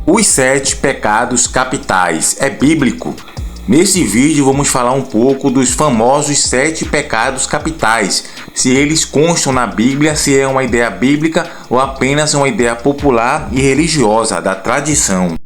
Os 7 pecados capitais é bíblico? Nesse vídeo vamos falar um pouco dos famosos 7 pecados capitais, se eles constam na Bíblia, se é uma ideia bíblica ou apenas uma ideia popular e religiosa da tradição.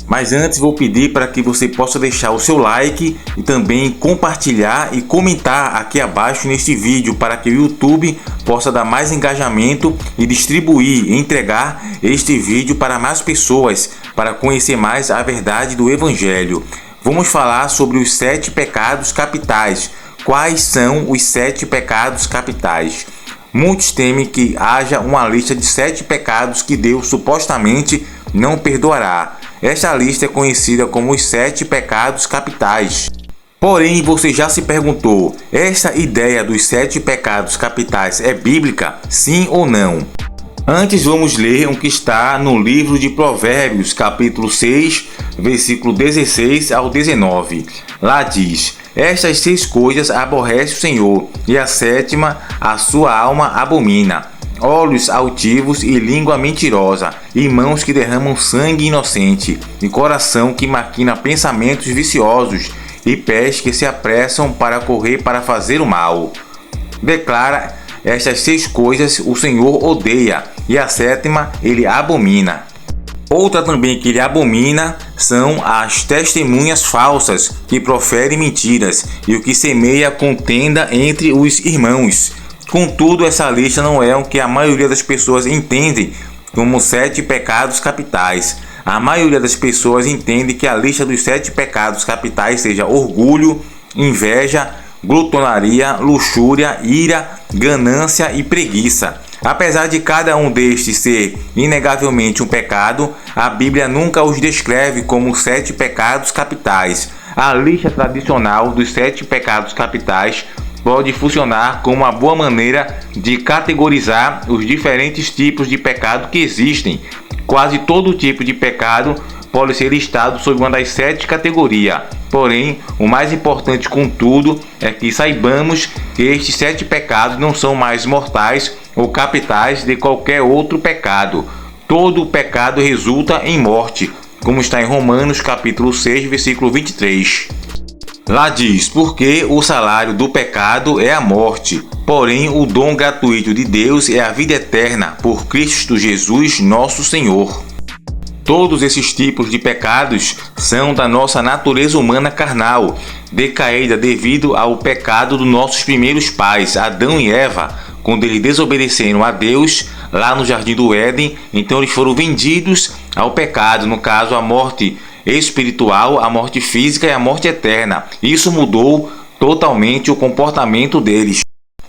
Mas antes vou pedir para que você possa deixar o seu like e também compartilhar e comentar aqui abaixo neste vídeo para que o YouTube possa dar mais engajamento e distribuir e entregar este vídeo para mais pessoas, para conhecer mais a verdade do Evangelho. Vamos falar sobre os 7 pecados capitais. Quais são os 7 pecados capitais? Muitos temem que haja uma lista de 7 pecados que Deus supostamente não perdoará. Esta lista é conhecida como os 7 pecados capitais. Porém, você já se perguntou, esta ideia dos 7 pecados capitais é bíblica? Sim ou não? Antes vamos ler o que está no livro de Provérbios, capítulo 6, versículo 16 ao 19. Lá diz: estas 6 coisas aborrece o Senhor, e a 7ª a sua alma abomina: olhos altivos e língua mentirosa, e mãos que derramam sangue inocente, e coração que maquina pensamentos viciosos, e pés que se apressam para correr para fazer o mal. Declara: estas 6 coisas o Senhor odeia, e a 7ª ele abomina. Outra também que ele abomina são as testemunhas falsas, que proferem mentiras, e o que semeia contenda entre os irmãos. Contudo, essa lista não é o que a maioria das pessoas entendem como 7 pecados capitais. A maioria das pessoas entende que a lista dos 7 pecados capitais seja orgulho, inveja, glutonaria, luxúria, ira, ganância e preguiça. Apesar de cada um destes ser inegavelmente um pecado, a Bíblia nunca os descreve como 7 pecados capitais. A lista tradicional dos 7 pecados capitais pode funcionar como uma boa maneira de categorizar os diferentes tipos de pecado que existem. Quase todo tipo de pecado pode ser listado sob uma das 7 categorias. Porém, o mais importante, contudo, é que saibamos que estes 7 pecados não são mais mortais ou capitais de qualquer outro pecado. Todo pecado resulta em morte, como está em Romanos capítulo 6, versículo 23. Lá diz: porque o salário do pecado é a morte, porém o dom gratuito de Deus é a vida eterna por Cristo Jesus nosso Senhor. Todos esses tipos de pecados são da nossa natureza humana carnal, decaída devido ao pecado dos nossos primeiros pais, Adão e Eva, quando eles desobedeceram a Deus lá no Jardim do Éden. Então eles foram vendidos ao pecado, no caso a morte espiritual, a morte física e a morte eterna. Isso mudou totalmente o comportamento deles.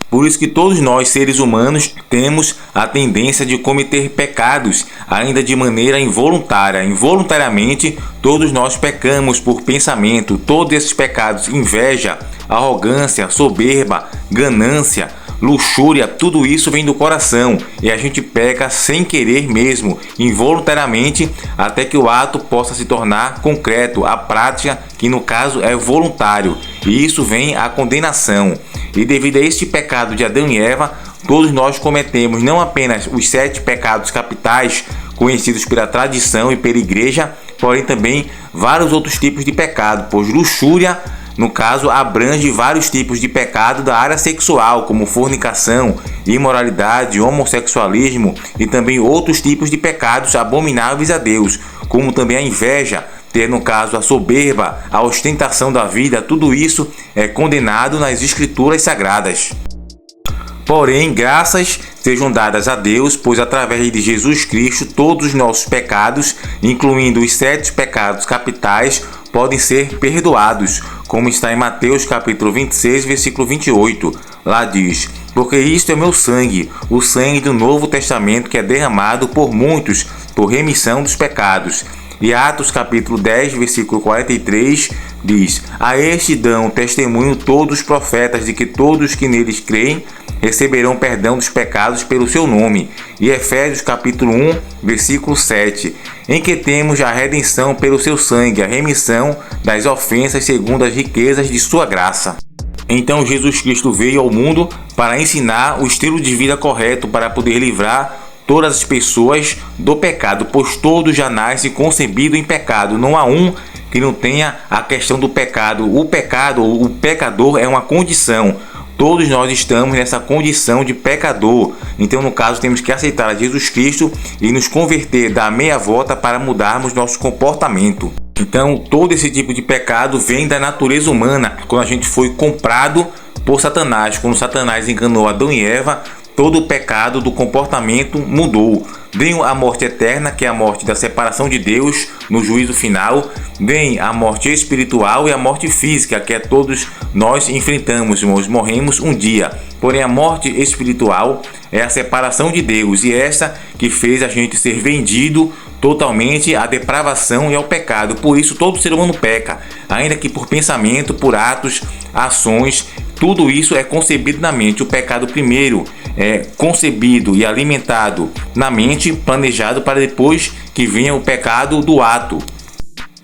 Por isso que todos nós, seres humanos, temos a tendência de cometer pecados, ainda de maneira involuntária. Involuntariamente, todos nós pecamos por pensamento. Todos esses pecados, inveja, arrogância, soberba, ganância, luxúria, tudo isso vem do coração e a gente peca sem querer mesmo, involuntariamente, até que o ato possa se tornar concreto, a prática, que no caso é voluntário, e isso vem a condenação. E devido a este pecado de Adão e Eva, todos nós cometemos não apenas os 7 pecados capitais conhecidos pela tradição e pela igreja, porém também vários outros tipos de pecado, pois luxúria, no caso, abrange vários tipos de pecado da área sexual, como fornicação, imoralidade, homossexualismo e também outros tipos de pecados abomináveis a Deus, como também a inveja, ter no caso a soberba, a ostentação da vida. Tudo isso é condenado nas Escrituras Sagradas. Porém, graças sejam dadas a Deus, pois através de Jesus Cristo todos os nossos pecados, incluindo os 7 pecados capitais, podem ser perdoados, como está em Mateus capítulo 26, versículo 28. Lá diz: porque isto é meu sangue, o sangue do Novo Testamento, que é derramado por muitos por remissão dos pecados. E Atos capítulo 10, versículo 43 diz: a este dão testemunho todos os profetas de que todos que neles creem receberão perdão dos pecados pelo seu nome. E Efésios capítulo 1, versículo 7, em que temos a redenção pelo seu sangue, a remissão das ofensas segundo as riquezas de sua graça. Então Jesus Cristo veio ao mundo para ensinar o estilo de vida correto para poder livrar todas as pessoas do pecado, pois todos já nascem concebidos em pecado. Não há um que não tenha a questão do pecado. O pecador é uma condição. Todos nós estamos nessa condição de pecador. Então, no caso, temos que aceitar a Jesus Cristo e nos converter, dar meia volta para mudarmos nosso comportamento. Então, todo esse tipo de pecado vem da natureza humana. Quando a gente foi comprado por Satanás, quando Satanás enganou Adão e Eva, todo o pecado do comportamento mudou. Vem a morte eterna, que é a morte da separação de Deus no juízo final. Vem a morte espiritual e a morte física, que é todos nós enfrentamos, nós morremos um dia. Porém, a morte espiritual é a separação de Deus, e essa que fez a gente ser vendido totalmente à depravação e ao pecado. Por isso todo ser humano peca, ainda que por pensamento, por atos, ações, tudo isso é concebido na mente. O pecado primeiro é concebido e alimentado na mente, planejado para depois que venha o pecado do ato.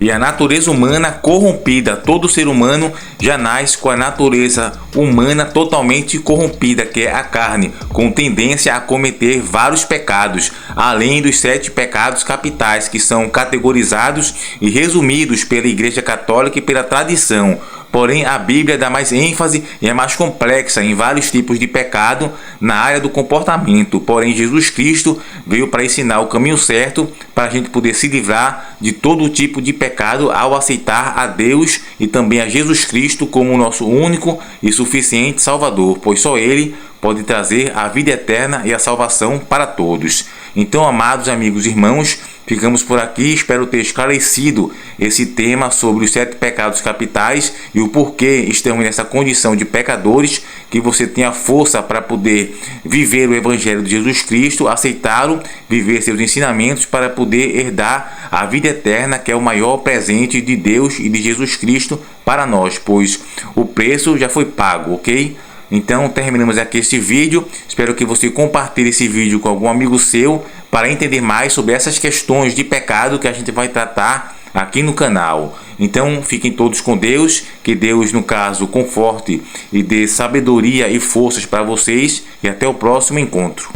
E a natureza humana corrompida, todo ser humano já nasce com a natureza humana totalmente corrompida, que é a carne, com tendência a cometer vários pecados, além dos 7 pecados capitais, que são categorizados e resumidos pela Igreja Católica e pela tradição. Porém, a Bíblia dá mais ênfase e é mais complexa em vários tipos de pecado na área do comportamento. Porém, Jesus Cristo veio para ensinar o caminho certo para a gente poder se livrar de todo tipo de pecado ao aceitar a Deus e também a Jesus Cristo como o nosso único e suficiente Salvador, pois só Ele pode trazer a vida eterna e a salvação para todos. Então, amados amigos e irmãos, ficamos por aqui. Espero ter esclarecido esse tema sobre os 7 pecados capitais e o porquê estamos nessa condição de pecadores, que você tenha força para poder viver o Evangelho de Jesus Cristo, aceitá-lo, viver seus ensinamentos para poder herdar a vida eterna, que é o maior presente de Deus e de Jesus Cristo para nós, pois o preço já foi pago, ok? Então terminamos aqui este vídeo. Espero que você compartilhe esse vídeo com algum amigo seu para entender mais sobre essas questões de pecado que a gente vai tratar aqui no canal. Então fiquem todos com Deus, que Deus, no caso, conforte e dê sabedoria e forças para vocês, e até o próximo encontro.